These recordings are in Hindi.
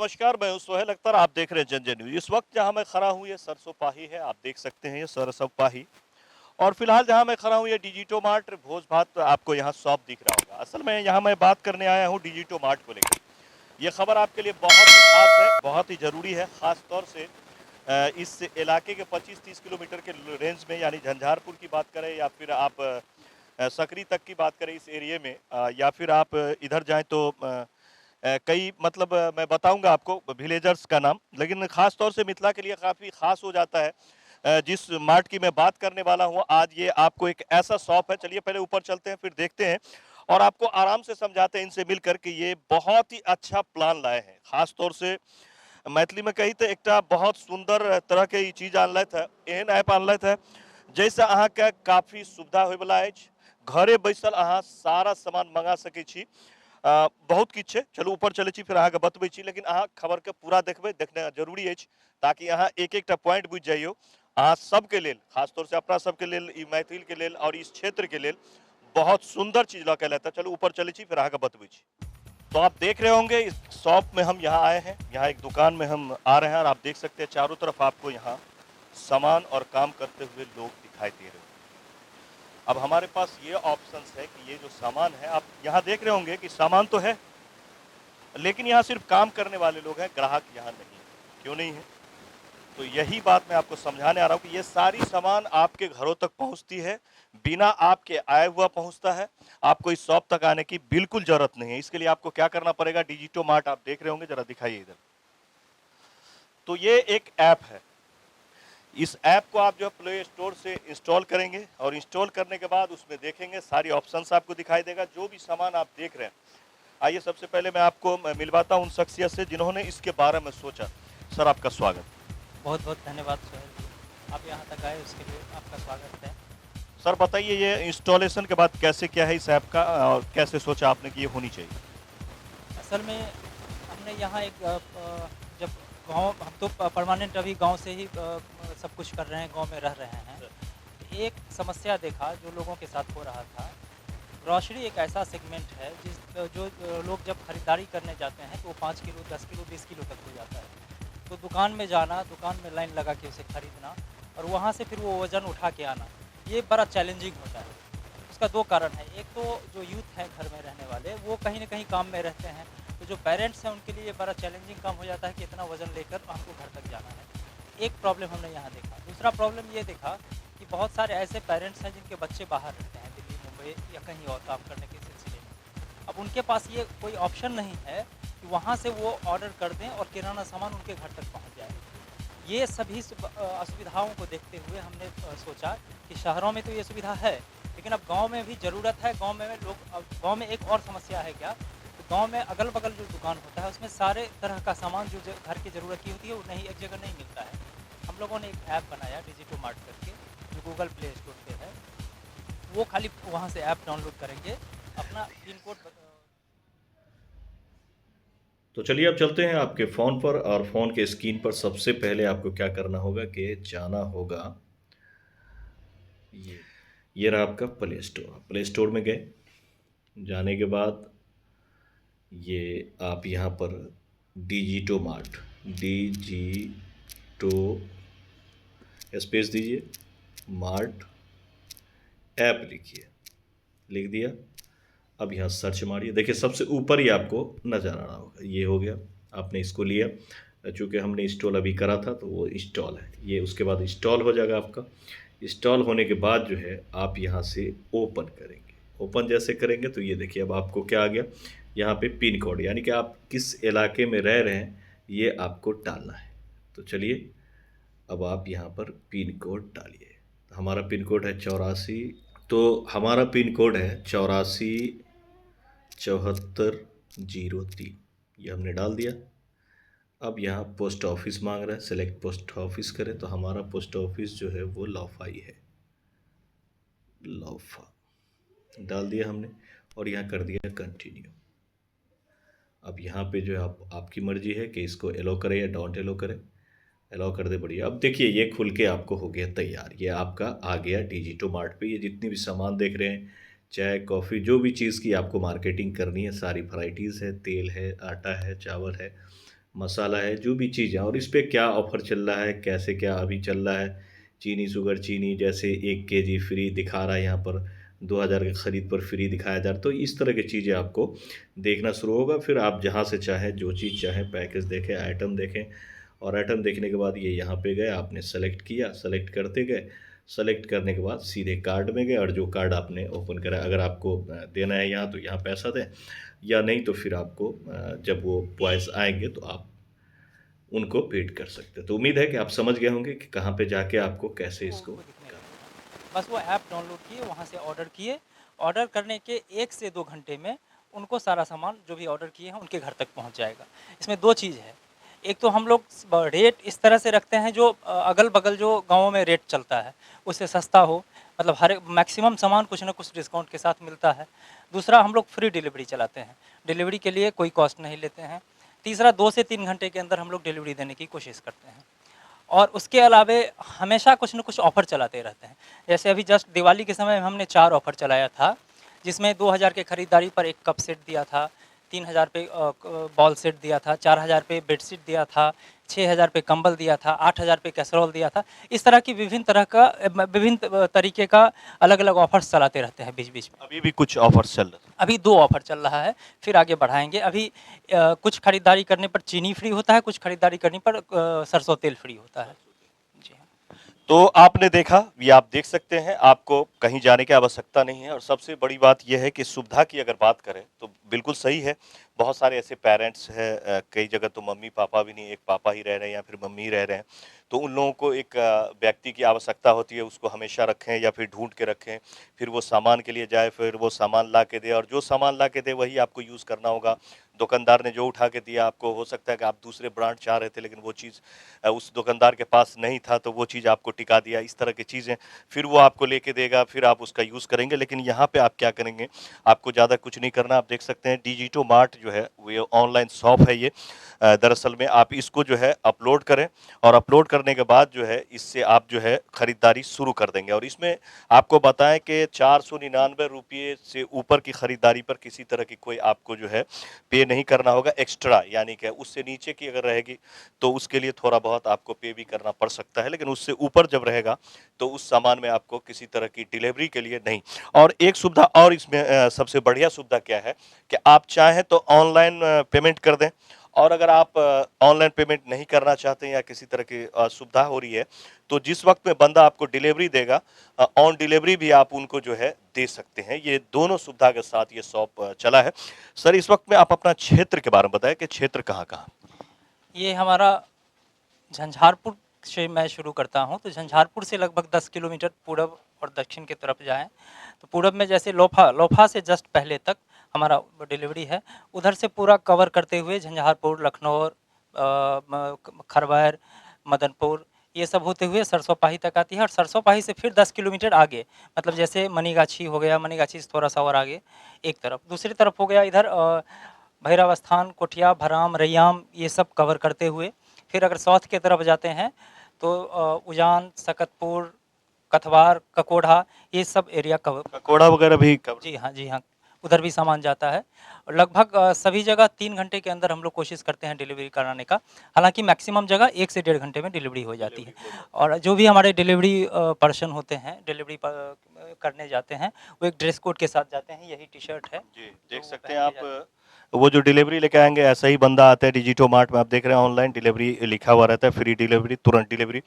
नमस्कार, मैं हूँ सोहेल अख्तर, आप देख रहे हैं जन न्यूज़। इस वक्त जहाँ मैं खड़ा हूँ ये सरसों पाही है, आप देख सकते हैं ये सरसों पाही। और फिलहाल जहाँ मैं खड़ा हूँ ये डिजिटो मार्ट भोज भात आपको यहाँ शॉप दिख रहा होगा। असल में यहाँ मैं बात करने आया हूँ डिजिटो मार्ट को लेकर। ये खबर आपके लिए बहुत ही खास है, बहुत ही ज़रूरी है, खास तौर से इस इलाके के 25-30 किलोमीटर के रेंज में, यानी झंझारपुर की बात करें या फिर आप सकरी तक की बात करें इस एरिए में, या फिर आप इधर जाएँ तो कई मतलब मैं बताऊंगा आपको विलेजर्स का नाम, लेकिन खास तौर से मिथिला के लिए काफ़ी खास हो जाता है। जिस मार्ट की मैं बात करने वाला हूँ आज, ये आपको एक ऐसा शॉप है। चलिए पहले ऊपर चलते हैं, फिर देखते हैं और आपको आराम से समझाते हैं इनसे मिलकर कि ये बहुत ही अच्छा प्लान लाए हैं। खास तौर से मैथिली में कही तो एक बहुत सुंदर तरह के ई चीज आनलथि है, एहन ऐप आनलथि है जैसे अहाँके काफी सुविधा होय वाला अछि। घरे बैसल अहाँ सारा सामान मंगा सकै छी। बहुत किछु छै, चलू ऊपर चलै छी, फिर अहाँके बतबै छी, लेकिन अहाँ खबरके पूरा देखबै, देखनाइ जरूरी अछि ताकि अहाँ एक एकटा पॉइंट बुझि जाइयौ। अहाँ सबके लेल, खास तौर से अपना सबके लेल, ई मैथिलके लेल और इस क्षेत्रके लेल बहुत सुंदर चीज लऽ के अयलथि है। चलू ऊपर चलै छी, फिर अहाँके बतबै छी। तो आप देख रहे होंगे इस शॉप में हम यहाँ आए हैं, यहाँ एक दुकान में हम आ रहे हैं और आप देख सकते हैं चारों तरफ आपको यहाँ सामान और काम करते हुए लोग दिखाई दे रहे हैं। अब हमारे पास ये ऑप्शंस है कि ये जो सामान है, आप यहाँ देख रहे होंगे कि सामान तो है, लेकिन यहाँ सिर्फ काम करने वाले लोग हैं, ग्राहक यहाँ नहीं है। क्यों नहीं है? तो यही बात मैं आपको समझाने आ रहा हूँ कि ये सारी सामान आपके घरों तक पहुँचती है, बिना आपके आए हुआ पहुँचता है। आपको इस शॉप तक आने की बिल्कुल ज़रूरत नहीं है। इसके लिए आपको क्या करना पड़ेगा, डिजिटो मार्ट आप देख रहे होंगे, ज़रा दिखाइए इधर। तो ये एक ऐप है। इस ऐप को आप जो है प्ले स्टोर से इंस्टॉल करेंगे और इंस्टॉल करने के बाद उसमें देखेंगे सारी ऑप्शंस आपको दिखाई देगा, जो भी सामान आप देख रहे हैं। आइए सबसे पहले मैं आपको मिलवाता हूँ उन शख्सियत से जिन्होंने इसके बारे में सोचा। सर, आपका स्वागत। बहुत बहुत धन्यवाद सोहेल जी। आप यहाँ तक आए उसके लिए आपका स्वागत है। सर बताइए, ये इंस्टॉलेशन के बाद कैसे क्या है इस ऐप का और कैसे सोचा आपने कि ये होनी चाहिए? असल में हमने यहाँ एक जब गांव, हम तो परमानेंट अभी गांव से ही सब कुछ कर रहे हैं, गांव में रह रहे हैं। एक समस्या देखा जो लोगों के साथ हो रहा था। ग्रॉसरी एक ऐसा सेगमेंट है जो लोग जब खरीदारी करने जाते हैं तो वो 5 किलो, 10 किलो, 20 किलो तक हो जाता है। तो दुकान में जाना, दुकान में लाइन लगा के उसे खरीदना और वहाँ से फिर वो वज़न उठा के आना, ये बड़ा चैलेंजिंग होता है। उसका 2 कारण है। एक तो जो यूथ हैं घर में रहने वाले, वो कहीं न कहीं काम में रहते हैं, तो जो पेरेंट्स हैं उनके लिए बड़ा चैलेंजिंग काम हो जाता है कि इतना वज़न लेकर हमको घर तक जाना है। एक प्रॉब्लम हमने यहाँ देखा। दूसरा प्रॉब्लम ये देखा कि बहुत सारे ऐसे पेरेंट्स हैं जिनके बच्चे बाहर रहते हैं, दिल्ली, मुंबई या कहीं और काम करने के सिलसिले में। अब उनके पास ये कोई ऑप्शन नहीं है कि वहाँ से वो ऑर्डर कर दें और किराना सामान उनके घर तक पहुँच जाए। ये सभी असुविधाओं को देखते हुए हमने सोचा कि शहरों में तो ये सुविधा है, लेकिन अब गांव में भी ज़रूरत है। गांव में लोग, अब गांव में एक और समस्या है क्या, तो गांव में अगल-बगल जो दुकान होता है उसमें सारे तरह का सामान जो घर की ज़रूरत की होती है वो नहीं, एक जगह नहीं मिलता है। हम लोगों ने एक ऐप बनाया डिजिटो मार्ट करके, जो गूगल प्ले स्टोर पे है। वो खाली वहाँ से ऐप डाउनलोड करेंगे, अपना पिन कोड तो चलिए अब चलते हैं आपके फ़ोन पर, और फ़ोन के स्क्रीन पर सबसे पहले आपको क्या करना होगा कि जाना होगा, ये ये रहा आपका प्ले स्टोर। प्ले स्टोर में गए, जाने के बाद ये आप यहाँ पर डिजिटो मार्ट, डिजिटो स्पेस दीजिए, मार्ट ऐप लिखिए, लिख दिया। अब यहाँ सर्च मारिए, देखिए सबसे ऊपर ही आपको नज़र आ रहा होगा, ये हो गया। आपने इसको लिया, चूँकि हमने इंस्टॉल अभी करा था तो वो इंस्टॉल है ये। उसके बाद इंस्टॉल हो जाएगा आपका। इंस्टॉल होने के बाद जो है आप यहाँ से ओपन करेंगे। ओपन जैसे करेंगे तो ये देखिए अब आपको क्या आ गया, यहाँ पे पिन कोड, यानी कि आप किस इलाके में रह रहे हैं ये आपको डालना है। तो चलिए अब आप यहाँ पर पिन कोड डालिए। हमारा पिन कोड है 84, तो हमारा पिन कोड है 847403, ये हमने डाल दिया। अब यहाँ पोस्ट ऑफिस मांग रहा है, सेलेक्ट पोस्ट ऑफिस करें, तो हमारा पोस्ट ऑफिस जो है वो लौफाई है, लौफा डाल दिया हमने और यहाँ कर दिया कंटिन्यू। अब यहाँ पे जो है आपकी मर्जी है कि इसको एलो करें या डोंट एलो करें। एलो कर दे, बढ़िया। अब देखिए ये खुल के आपको हो गया तैयार, ये आपका आ गया डिजिटो मार्ट पे। ये जितनी भी सामान देख रहे हैं, चाय कॉफ़ी, जो भी चीज़ की आपको मार्केटिंग करनी है, सारी वैराइटीज़ है, तेल है, आटा है, चावल है, मसाला है, जो भी चीज़ है और इस पे क्या ऑफ़र चल रहा है, कैसे क्या अभी चल रहा है। चीनी, शुगर, चीनी जैसे 1 केजी फ्री दिखा रहा है यहाँ पर, 2000 की खरीद पर फ्री दिखाया जा रहा है। तो इस तरह की चीज़ें आपको देखना शुरू होगा, फिर आप जहाँ से चाहें, जो चीज़ चाहें पैकेज देखें, आइटम देखें और आइटम देखने के बाद ये यहाँ पे गए, आपने सेलेक्ट किया, सेलेक्ट करते गए, सेलेक्ट करने के बाद सीधे कार्ड में गए और जो कार्ड आपने ओपन करा, अगर आपको देना है यहाँ तो यहाँ पैसा दें या नहीं तो फिर आपको जब वो बॉयज़ आएँगे तो आप उनको पेड कर सकते हैं। तो उम्मीद है कि आप समझ गए होंगे कि कहाँ पे जाके आपको कैसे इसको वो दिखने लगेगा। बस वो ऐप डाउनलोड किए, वहाँ से ऑर्डर किए, ऑर्डर करने के 1 से 2 घंटे में उनको सारा सामान जो भी ऑर्डर किए हैं उनके घर तक पहुँच जाएगा। इसमें 2 चीज़ है, एक तो हम लोग रेट इस तरह से रखते हैं जो अगल-बगल जो गाँवों में रेट चलता है, उससे सस्ता हो, मतलब हर एक मैक्सिमम सामान कुछ ना कुछ डिस्काउंट के साथ मिलता है। दूसरा हम लोग फ्री डिलीवरी चलाते हैं, डिलीवरी के लिए कोई कॉस्ट नहीं लेते हैं। तीसरा 2 से 3 घंटे के अंदर हम लोग डिलीवरी देने की कोशिश करते हैं। और उसके अलावे हमेशा कुछ न कुछ ऑफ़र चलाते रहते हैं। जैसे अभी जस्ट दिवाली के समय हमने 4 ऑफ़र चलाया था, जिसमें 2000 के खरीदारी पर 1 कप सेट दिया था, 3000 पे बॉल सेट दिया था, 4000 पे बेडशीट दिया था, 6000 पे कंबल दिया था, 8000 पे कैसरोल दिया था। इस तरह की विभिन्न तरीके का अलग-अलग ऑफ़र्स चलाते रहते हैं बीच-बीच में। अभी भी कुछ ऑफर्स चल रहे अभी 2 ऑफ़र चल रहा है, फिर आगे बढ़ाएँगे। अभी कुछ खरीदारी करने पर चीनी फ्री होता है, कुछ खरीदारी करने पर सरसों तेल फ्री होता है। जी हाँ। तो आपने देखा, ये आप देख सकते हैं, आपको कहीं जाने की आवश्यकता नहीं है और सबसे बड़ी बात यह है कि सुविधा की अगर बात करें तो बिल्कुल सही है। बहुत सारे ऐसे पेरेंट्स हैं, कई जगह तो मम्मी-पापा भी नहीं, एक पापा ही रह रहे हैं या फिर मम्मी ही रह रहे हैं। तो उन लोगों को एक व्यक्ति की आवश्यकता होती है, उसको हमेशा रखें या फिर ढूँढ के रखें, फिर वो सामान के लिए जाए, फिर वो सामान ला के दे और जो सामान ला के दे वही आपको यूज़ करना होगा। दुकानदार ने जो उठा के दिया आपको, हो सकता है कि आप दूसरे ब्रांड चाह रहे थे लेकिन वो चीज़ उस दुकानदार के पास नहीं था तो वो चीज़ आपको टिका दिया, इस तरह की चीज़ें। फिर वो आपको लेके देगा, फिर आप उसका यूज़ करेंगे, लेकिन यहाँ पे आप क्या करेंगे, आपको ज़्यादा कुछ नहीं करना। आप देख सकते हैं डिजिटो मार्ट जो है वो ऑनलाइन शॉप है ये। दरअसल में आप इसको जो है अपलोड करें और अपलोड करने के बाद जो है इससे आप जो है खरीदारी शुरू कर देंगे और इसमें आपको बताएं कि 499 रुपये से ऊपर की खरीदारी पर किसी तरह की कोई आपको जो है पे नहीं करना होगा एक्स्ट्रा, यानी कि उससे नीचे की अगर रहेगी तो उसके लिए थोड़ा बहुत आपको पे भी करना पड़ सकता है, लेकिन उससे ऊपर जब रहेगा तो उस सामान में आपको किसी तरह की डिलीवरी के लिए नहीं। और एक सुविधा और इसमें सबसे बढ़िया सुविधा क्या है कि आप चाहें तो ऑनलाइन पेमेंट कर दें और अगर आप ऑनलाइन पेमेंट नहीं करना चाहते हैं या किसी तरह की असुविधा हो रही है, तो जिस वक़्त में बंदा आपको डिलीवरी देगा ऑन डिलीवरी भी आप उनको जो है दे सकते हैं। ये दोनों सुविधा के साथ ये शॉप चला है। सर, इस वक़्त में आप अपना क्षेत्र के बारे में बताएँ कि क्षेत्र कहाँ-कहाँ? ये हमारा झंझारपुर से मैं शुरू करता हूँ, तो झंझारपुर से लगभग 10 किलोमीटर पूरब और दक्षिण की तरफ जाएँ, तो पूरब में जैसे लोफा से जस्ट पहले तक हमारा डिलीवरी है। उधर से पूरा कवर करते हुए झंझारपुर, लखनऊ, खरवैर, मदनपुर, ये सब होते हुए सरसोपाही तक आती है और सरसोपाही से फिर 10 किलोमीटर आगे, मतलब जैसे मनीगाछी हो गया, मनीगाछी से थोड़ा सा और आगे एक तरफ, दूसरी तरफ हो गया इधर भैरव स्थान, कोठिया, भराम, रैयाम, ये सब कवर करते हुए फिर अगर साउथ की तरफ जाते हैं तो उजान, सकतपुर, कथवार, ककोढ़ा, ये सब एरिया कवर। पकौड़ा वगैरह भी कवर? जी हाँ, जी हाँ, उधर भी सामान जाता है और लगभग सभी जगह 3 घंटे के अंदर हम लोग कोशिश करते हैं डिलीवरी कराने का। हालाँकि मैक्सिमम जगह 1 से डेढ़ घंटे में डिलीवरी हो जाती है और जो भी हमारे डिलीवरी पर्सन होते हैं, डिलीवरी करने जाते हैं, वो एक ड्रेस कोड के साथ जाते हैं, यही टी-शर्ट है। जी, तो देख वो सकते पहन हैं के आप, वो जो डिलीवरी लेके आएँगे ऐसा ही बंदा आता है डिजिटो मार्ट में, आप देख रहे हैं ऑनलाइन डिलीवरी लिखा हुआ रहता है, फ्री डिलीवरी, तुरंत डिलीवरी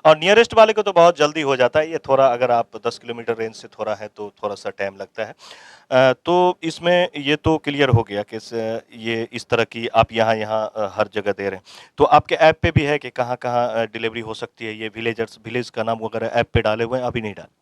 और नियरेस्ट वाले को तो बहुत जल्दी हो जाता है। ये थोड़ा अगर आप 10 किलोमीटर रेंज से थोड़ा है तो थोड़ा-सा टाइम लगता है। तो इसमें ये तो क्लियर हो गया कि ये इस तरह की आप यहाँ-यहाँ हर जगह दे रहे हैं। तो आपके ऐप पे भी है कि कहाँ-कहाँ डिलीवरी हो सकती है? ये विलेज का नाम वगैरह ऐप पे डाले हुए हैं, अभी नहीं डाले?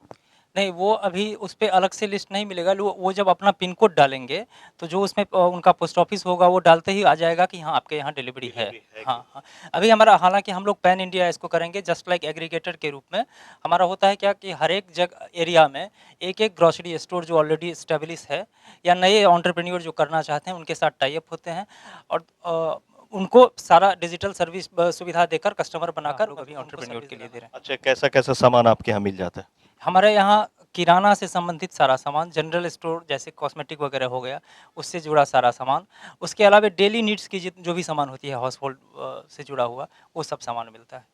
नहीं, वो अभी उस पे अलग से लिस्ट नहीं मिलेगा, वो जब अपना पिन कोड डालेंगे, तो जो उसमें उनका पोस्ट ऑफिस होगा, वो डालते ही आ जाएगा कि हाँ, आपके यहाँ डिलीवरी है। डिलीवरी है हाँ, हाँ। अभी हमारा हालाँकि हम लोग पैन इंडिया इसको करेंगे जस्ट लाइक एग्रीगेटर के रूप में। हमारा होता है क्या कि हर एक एरिया में एक-एक ग्रोसरी स्टोर जो ऑलरेडी एस्टेब्लिश है या नए एंटरप्रेन्योर जो करना चाहते हैं, उनके साथ टाई अप होते हैं और उनको सारा डिजिटल सर्विस सुविधा देकर कस्टमर बनाकर अभी एंटरप्रेन्योर के लिए दे रहे हैं। अच्छा, कैसा-कैसा सामान आपके यहाँ मिल जाता है? हमारे यहाँ किराना से संबंधित सारा सामान, जनरल स्टोर जैसे कॉस्मेटिक वगैरह हो गया, उससे जुड़ा सारा सामान। उसके अलावा डेली नीड्स की जो भी सामान होती है हाउस होल्ड से जुड़ा हुआ, वो सब सामान मिलता है।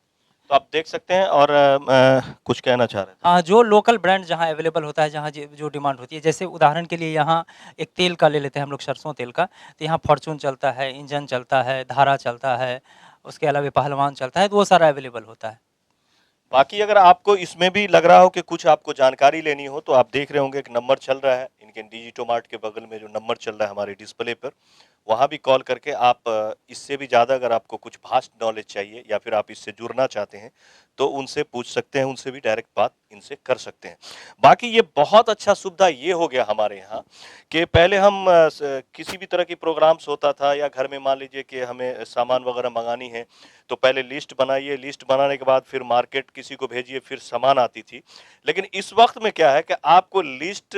तो आप देख सकते हैं और कुछ कहना चाह रहे थे? हाँ, जो लोकल ब्रांड जहाँ अवेलेबल होता है, जहाँ जो डिमांड होती है, जैसे उदाहरण के लिए यहाँ एक तेल का ले लेते हैं हम लोग, सरसों तेल का, तो यहाँ फॉर्च्यून चलता है, इंजन चलता है, धारा चलता है, उसके अलावा पहलवान चलता है, तो वो सारा अवेलेबल होता है। बाकी अगर आपको इसमें भी लग रहा हो कि कुछ आपको जानकारी लेनी हो तो आप देख रहे होंगे एक नंबर चल रहा है इनके डिजिटोमार्ट के बगल में, जो नंबर चल रहा है हमारे डिस्प्ले पर, वहाँ भी कॉल करके आप इससे भी ज़्यादा अगर आपको कुछ वास्ट नॉलेज चाहिए या फिर आप इससे जुड़ना चाहते हैं तो उनसे पूछ सकते हैं, उनसे भी डायरेक्ट बात इनसे कर सकते हैं। बाकी ये बहुत अच्छा सुविधा ये हो गया हमारे यहाँ कि पहले हम किसी भी तरह की प्रोग्राम्स होता था या घर में मान लीजिए कि हमें सामान वगैरह मंगानी है तो पहले लिस्ट बनाइए, लिस्ट बनाने के बाद फिर मार्केट किसी को भेजिए, फिर सामान आती थी। लेकिन इस वक्त में क्या है कि आपको लिस्ट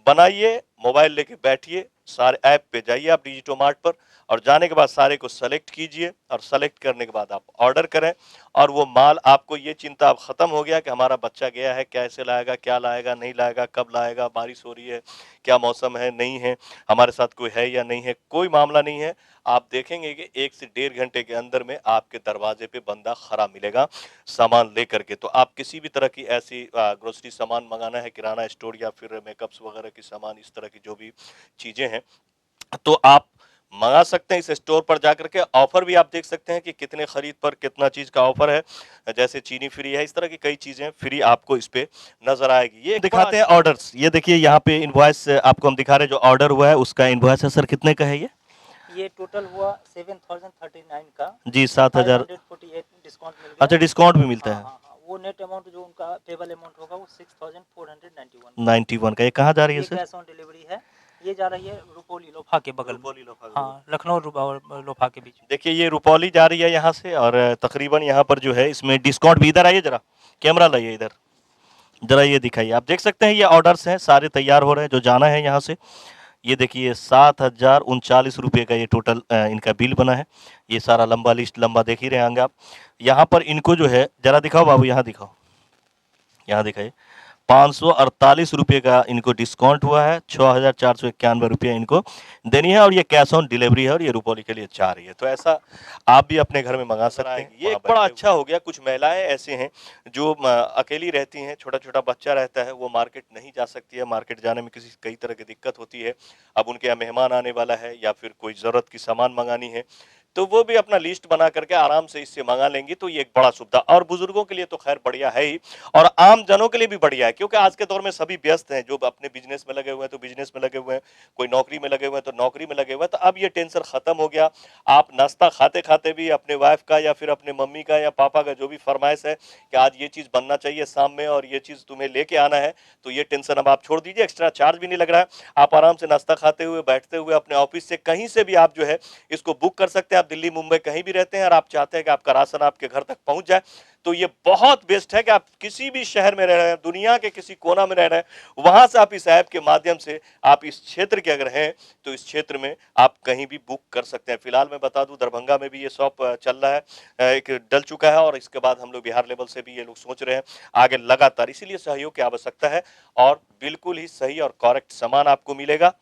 बनाइए, मोबाइल लेके बैठिए, सारे ऐप पे जाइए आप डिजिटोमार्ट पर और जाने के बाद सारे को सेलेक्ट कीजिए और सेलेक्ट करने के बाद आप ऑर्डर करें और वो माल आपको, ये चिंता अब खत्म हो गया कि हमारा बच्चा गया है कैसे लाएगा, क्या लाएगा, नहीं लाएगा, कब लाएगा, बारिश हो रही है, क्या मौसम है, नहीं है, हमारे साथ कोई है या नहीं है, कोई मामला नहीं है। आप देखेंगे कि 1 से डेढ़ घंटे के अंदर में आपके दरवाजे पे बंदा खड़ा मिलेगा सामान लेकर के। तो आप किसी भी तरह की ऐसी ग्रोसरी सामान मंगाना है, किराना स्टोर या फिर मेकअप्स वगैरह की सामान, इस तरह की जो भी चीजें हैं तो आप मंगा सकते हैं इस स्टोर पर जाकर के। ऑफर भी आप देख सकते हैं कि कितने खरीद पर कितना चीज का ऑफर है, जैसे चीनी फ्री है, इस तरह की कई चीजें फ्री आपको इस पे नजर आएगी। ये दिखाते हैं ऑर्डर्स, ये देखिए यहाँ पे इनवॉइस आपको हम दिखा रहे हैं, जो ऑर्डर हुआ है उसका इनवॉइस है। सर कितने का है ये टोटल हुआ 7039 का, जी 7000। 548 डिस्काउंट मिल गया। अच्छा, डिस्काउंट भी मिलता हाँ है। हाँ हाँ, वो नेट अमाउंट जो उनका पेबल अमाउंट होगा वो 6491। 91 का। ये कहाँ जा रही है ये सर? कैश ऑन डिलीवरी है, ये जा रही है रुपौली लोफा के बगल में। रुपौली लोफा के हाँ, लखनऊ और लोफा के बीच में। देखिए ये रुपौली जा रही है यहाँ से और तकरीबन यहाँ पर जो है इसमें डिस्काउंट भी, इधर आइए जरा, कैमरा लाइए इधर, जरा ये दिखाइए। आप देख सकते हैं ये ऑर्डर्स हैं, सारे तैयार हो रहे हैं जो जाना है यहाँ से। ये देखिए 7039 रुपये का ये टोटल इनका बिल बना है। ये सारा लंबा लिस्ट, लंबा देख ही रहे होंगे आप। यहाँ पर इनको जो है, जरा दिखाओ बाबू, यहाँ दिखाओ, यहाँ दिखाइए, 548 रुपये का इनको डिस्काउंट हुआ है, 6491 रुपये इनको देनी है और ये कैश ऑन डिलीवरी है और ये रुपौली के लिए जा रही है। तो ऐसा आप भी अपने घर में मंगा सकते हैं। ये एक बड़ा अच्छा हो गया। कुछ महिलाएं ऐसे हैं जो अकेली रहती हैं, छोटा छोटा बच्चा रहता है, वो मार्केट नहीं जा सकती है, मार्केट जाने में किसी कई तरह की दिक्कत होती है। अब उनके यहाँ मेहमान आने वाला है या फिर कोई ज़रूरत की सामान मंगानी है तो वो भी अपना लिस्ट बना करके आराम से इससे मंगा लेंगी। तो ये एक बड़ा सुविधा, और बुजुर्गों के लिए तो खैर बढ़िया है ही, और आम जनों के लिए भी बढ़िया है, क्योंकि आज के दौर में सभी व्यस्त हैं। जो अपने बिजनेस में लगे हुए हैं तो बिजनेस में लगे हुए हैं, कोई नौकरी में लगे हुए हैं तो नौकरी में लगे हुए हैं। तो अब ये टेंशन खत्म हो गया। आप नाश्ता खाते खाते भी अपने वाइफ का या फिर अपने मम्मी का या पापा का जो भी फरमाइश है कि आज ये चीज़ बनना चाहिए शाम में और ये चीज़ तुम्हें लेके आना है, तो ये टेंशन अब आप छोड़ दीजिए। एक्स्ट्रा चार्ज भी नहीं लग रहा है। आप आराम से नाश्ता खाते हुए, बैठते हुए अपने ऑफिस से कहीं से भी आप जो है इसको बुक कर सकते हैं। आप दिल्ली, मुंबई कहीं भी रहते हैं और आप चाहते हैं कि आपका राशन आपके घर तक पहुंच जाए, तो ये बहुत बेस्ट है कि आप किसी भी शहर में रह रहे हैं, दुनिया के किसी कोना में रह रहे हैं, वहां से आप इस ऐप के माध्यम से आप इस क्षेत्र के अगर हैं तो इस क्षेत्र में आप कहीं भी बुक कर सकते हैं। फिलहाल मैं बता दूं दरभंगा में भी ये शॉप चल रहा है, एक डल चुका है और इसके बाद हम लोग बिहार लेवल से भी ये लोग सोच रहे हैं आगे लगातार। इसीलिए सहयोग की आवश्यकता है और बिल्कुल ही सही और करेक्ट सामान आपको मिलेगा।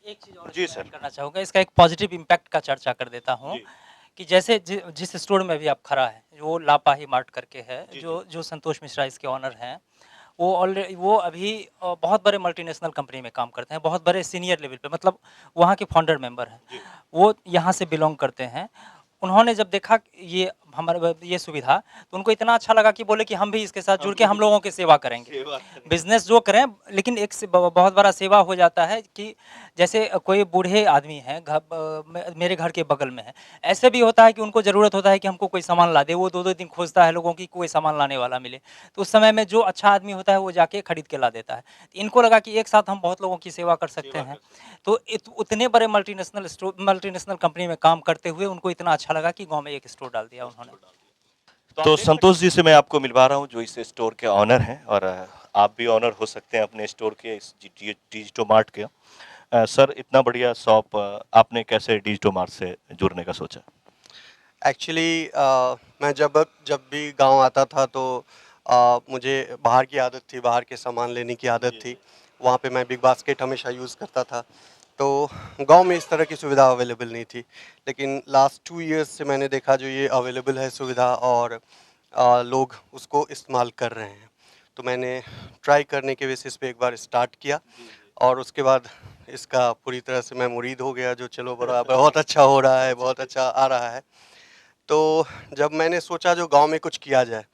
एक चीज़ और जी इसमें सर। ऐड करना चाहूँगा, इसका एक पॉजिटिव इम्पैक्ट का चर्चा कर देता हूँ जी। कि जैसे जिस स्टोर में भी आप खड़ा है, वो लापाही मार्ट करके है, जी, जो संतोष मिश्रा इसके ऑनर हैं, वो अभी बहुत बड़े मल्टीनेशनल कंपनी में काम करते हैं, बहुत बड़े सीनियर लेवल पे, मतलब वहाँ के फाउंडर मेंबर हैं। जी। वो यहाँ से बिलोंग करते हैं। उन्होंने जब देखा ये हमारे ये सुविधा, तो उनको इतना अच्छा लगा कि बोले कि हम भी इसके साथ जुड़ के हम लोगों की सेवा करेंगे। बिजनेस जो करें, लेकिन एक बहुत बड़ा सेवा हो जाता है कि जैसे कोई बूढ़े आदमी हैं, मेरे घर के बगल में है, ऐसे भी होता है कि उनको ज़रूरत होता है कि हमको कोई सामान ला दे, वो 2-2 दिन खोजता है लोगों की कोई सामान लाने वाला मिले, तो उस समय में जो अच्छा आदमी होता है वो जाके खरीद के ला देता है। इनको लगा कि एक साथ हम बहुत लोगों की सेवा कर सकते हैं, तो उतने बड़े मल्टीनेशनल कंपनी में काम करते हुए उनको इतना अच्छा लगा कि गाँव में एक स्टोर डाल दिया उन्होंने। तो संतोष जी से मैं आपको मिलवा रहा हूँ जो इस स्टोर के ऑनर हैं, और आप भी ऑनर हो सकते हैं अपने स्टोर के, इस डिजिटोमार्ट के। सर इतना बढ़िया शॉप आपने कैसे डिजिटोमार्ट से जुड़ने का सोचा? एक्चुअली मैं जब भी गांव आता था तो मुझे बाहर की आदत थी, बाहर के सामान लेने की आदत थी। वहाँ पे मैं बिग बास्केट हमेशा यूज़ करता था। तो गाँव में इस तरह की सुविधा अवेलेबल नहीं थी। लेकिन लास्ट 2 इयर्स से मैंने देखा जो ये अवेलेबल है सुविधा, और लोग उसको इस्तेमाल कर रहे हैं। तो मैंने ट्राई करने के बेसिस पे एक बार स्टार्ट किया, और उसके बाद इसका पूरी तरह से मैं मुरीद हो गया, जो चलो बड़ा बहुत अच्छा हो रहा है, बहुत अच्छा आ रहा है। तो जब मैंने सोचा जो गाँव में कुछ किया जाए,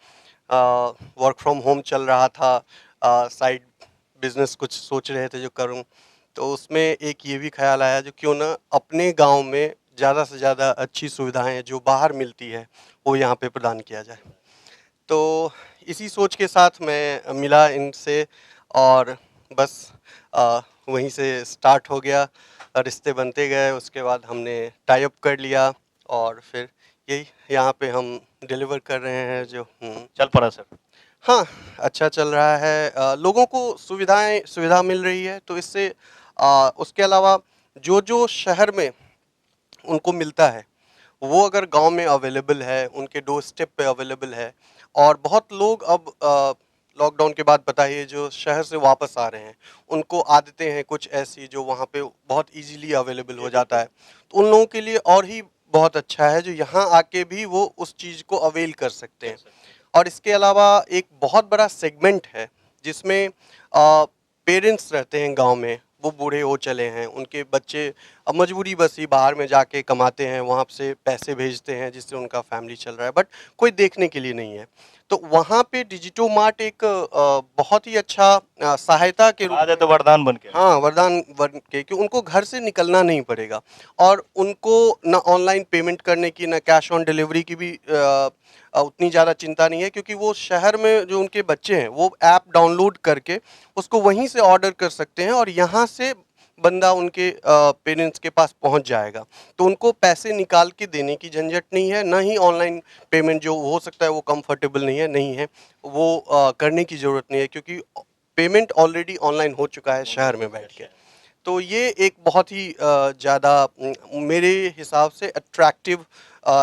वर्क फ्रॉम होम चल रहा था, साइड बिज़नेस कुछ सोच रहे थे जो करूँ, तो उसमें एक ये भी ख़्याल आया जो क्यों ना अपने गाँव में ज़्यादा से ज़्यादा अच्छी सुविधाएँ जो बाहर मिलती है, वो यहाँ पे प्रदान किया जाए। तो इसी सोच के साथ मैं मिला इनसे, और बस वहीं से स्टार्ट हो गया, रिश्ते बनते गए। उसके बाद हमने टाई अप कर लिया, और फिर यही यहाँ पे हम डिलीवर कर रहे हैं जो चल पड़ा सर। हाँ, अच्छा चल रहा है। लोगों को सुविधा मिल रही है, तो इससे उसके अलावा जो शहर में उनको मिलता है, वो अगर गाँव में अवेलेबल है, उनके डोर स्टेप पे अवेलेबल है, और बहुत लोग अब लॉकडाउन के बाद पता ही है जो शहर से वापस आ रहे हैं, उनको आदतें हैं कुछ ऐसी जो वहाँ पे बहुत ईज़िली अवेलेबल हो जाता है। तो उन लोगों के लिए और ही बहुत अच्छा है जो यहाँ आके भी वो उस चीज़ को अवेल कर सकते हैं। और इसके अलावा एक बहुत बड़ा सेगमेंट है जिसमें पेरेंट्स रहते हैं गाँव में, वो बूढ़े हो चले हैं, उनके बच्चे अब मजबूरी बस ही बाहर में जाके कमाते हैं, वहाँ से पैसे भेजते हैं जिससे उनका फैमिली चल रहा है, बट कोई देखने के लिए नहीं है। तो वहाँ पे डिजिटोमार्ट एक बहुत ही अच्छा सहायता के रूप आ जाए में, तो वरदान बन के। हाँ, वरदान बन के, कि उनको घर से निकलना नहीं पड़ेगा, और उनको ना ऑनलाइन पेमेंट करने की, ना कैश ऑन डिलीवरी की भी उतनी ज़्यादा चिंता नहीं है, क्योंकि वो शहर में जो उनके बच्चे हैं, वो ऐप डाउनलोड करके उसको वहीं से ऑर्डर कर सकते हैं, और यहाँ से बंदा उनके पेरेंट्स के पास पहुँच जाएगा। तो उनको पैसे निकाल के देने की झंझट नहीं है, ना ही ऑनलाइन पेमेंट जो हो सकता है वो कंफर्टेबल नहीं है, वो करने की ज़रूरत नहीं है, क्योंकि पेमेंट ऑलरेडी ऑनलाइन हो चुका है शहर में बैठ के। तो ये एक बहुत ही ज़्यादा मेरे हिसाब से अट्रैक्टिव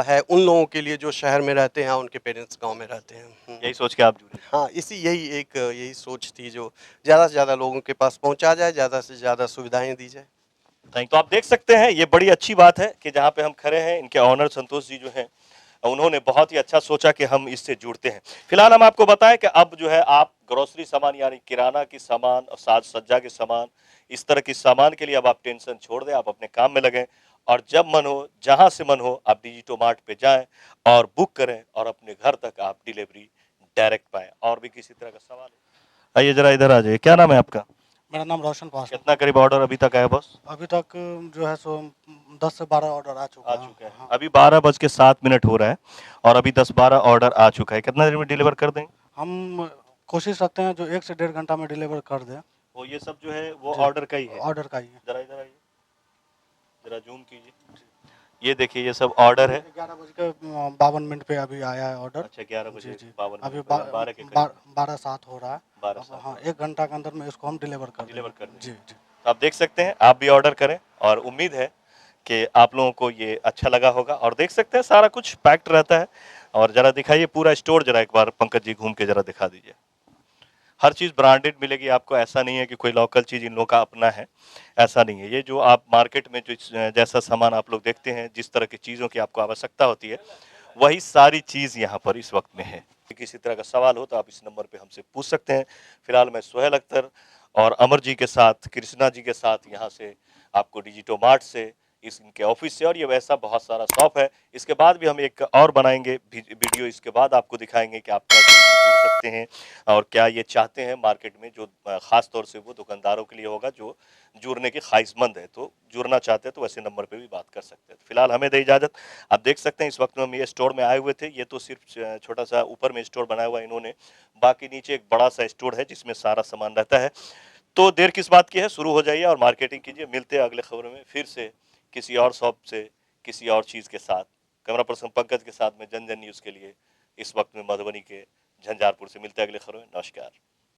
है उन लोगों के लिए जो शहर में रहते हैं, उनके पेरेंट्स गाँव में रहते हैं। यही सोच के आप जुड़े। हाँ, यही सोच थी जो ज़्यादा से ज़्यादा लोगों के पास पहुँचा जाए, ज़्यादा से ज़्यादा सुविधाएँ दी जाए। तो आप देख सकते हैं ये बड़ी अच्छी बात है कि जहाँ पे हम खड़े हैं, इनके ऑनर संतोष जी जो हैं, उन्होंने बहुत ही अच्छा सोचा कि हम इससे जुड़ते हैं। फिलहाल हम आपको बताएं कि अब जो है आप ग्रोसरी सामान यानी किराना की सामान और साज सज्जा के सामान, इस तरह की सामान के लिए अब आप टेंशन छोड़ दें, आप अपने काम में लगें, और जब मन हो, जहां से मन हो, आप डिजिटोमार्ट पे जाएं और बुक करें और अपने घर तक आप डिलीवरी डायरेक्ट पाएं। और भी किसी तरह का सवाल है? आइए जरा इधर आ जाइए। क्या नाम है आपका? मेरा नाम रोशन पास है। कितना करीब ऑर्डर अभी तक आया बॉस? अभी तक जो है सो 10 से 12 ऑर्डर आ चुका आ है। चुका है। हाँ, अभी 12:07 हो रहा है और अभी 10-12 ऑर्डर आ चुका है। कितना देर में डिलीवर कर देंगे? हम कोशिश रखते हैं जो 1 से 1.5 घंटा में डिलीवर कर दें। वो ये सब जो है वो जी, ऑर्डर का ही है। ऑर्डर का ही है। जरा इधर आइए, जरा जूम कीजिए। ये देखिए ये सब ऑर्डर है। 11:52 पे अभी आया है ऑर्डर। अच्छा 11 जी, बजे जी। 52 अभी मिनट, 12 के करीब 12:07 हो रहा है। 12:07 हाँ, 1 घंटा के अंदर में इसको हम डिलीवर कर डिलीवर देंगे। कर देंगे। जी, जी। तो आप देख सकते हैं, आप भी ऑर्डर करें और उम्मीद है कि आप लोगों को ये अच्छा लगा होगा। और देख सकते हैं सारा कुछ पैक्ड रहता है। और जरा दिखाइए पूरा स्टोर, जरा एक बार पंकज जी घूम के जरा दिखा दीजिए। हर चीज़ ब्रांडेड मिलेगी आपको, ऐसा नहीं है कि कोई लोकल चीज़ इन लोगों का अपना है, ऐसा नहीं है। ये जो आप मार्केट में जो जैसा सामान आप लोग देखते हैं, जिस तरह की चीज़ों की आपको आवश्यकता होती है, वही सारी चीज़ यहाँ पर इस वक्त में है। किसी तरह का सवाल हो तो आप इस नंबर पे हमसे पूछ सकते हैं। फिलहाल मैं सोहेल अख्तर और अमर जी के साथ, कृष्णा जी के साथ यहाँ से आपको डिजिटोमार्ट से, इस इनके ऑफिस से, और ये वैसा बहुत सारा शॉप है। इसके बाद भी हम एक और बनाएंगे वीडियो, इसके बाद आपको दिखाएंगे कि आप कैसे जुड़ सकते हैं और क्या ये चाहते हैं मार्केट में, जो खास तौर से वो दुकानदारों के लिए होगा जो जुड़ने के ख्वाहिशमंद है, तो जुड़ना चाहते हैं तो वैसे नंबर पे भी बात कर सकते हैं। फिलहाल हमें दे इजाज़त। आप देख सकते हैं इस वक्त में हम ये स्टोर में आए हुए थे। ये तो सिर्फ छोटा सा ऊपर में स्टोर बनाया हुआ है इन्होंने, बाकी नीचे एक बड़ा सा स्टोर है जिसमें सारा सामान रहता है। तो देर किस बात की है, शुरू हो जाइए और मार्केटिंग कीजिए। मिलते हैं अगले खबर में फिर से किसी और शॉप से, किसी और चीज़ के साथ। कैमरा पर्सन पंकज के साथ में जन जन न्यूज़ के लिए इस वक्त में मधुबनी के झंझारपुर से। मिलते हैं अगले खबर में। नमस्कार।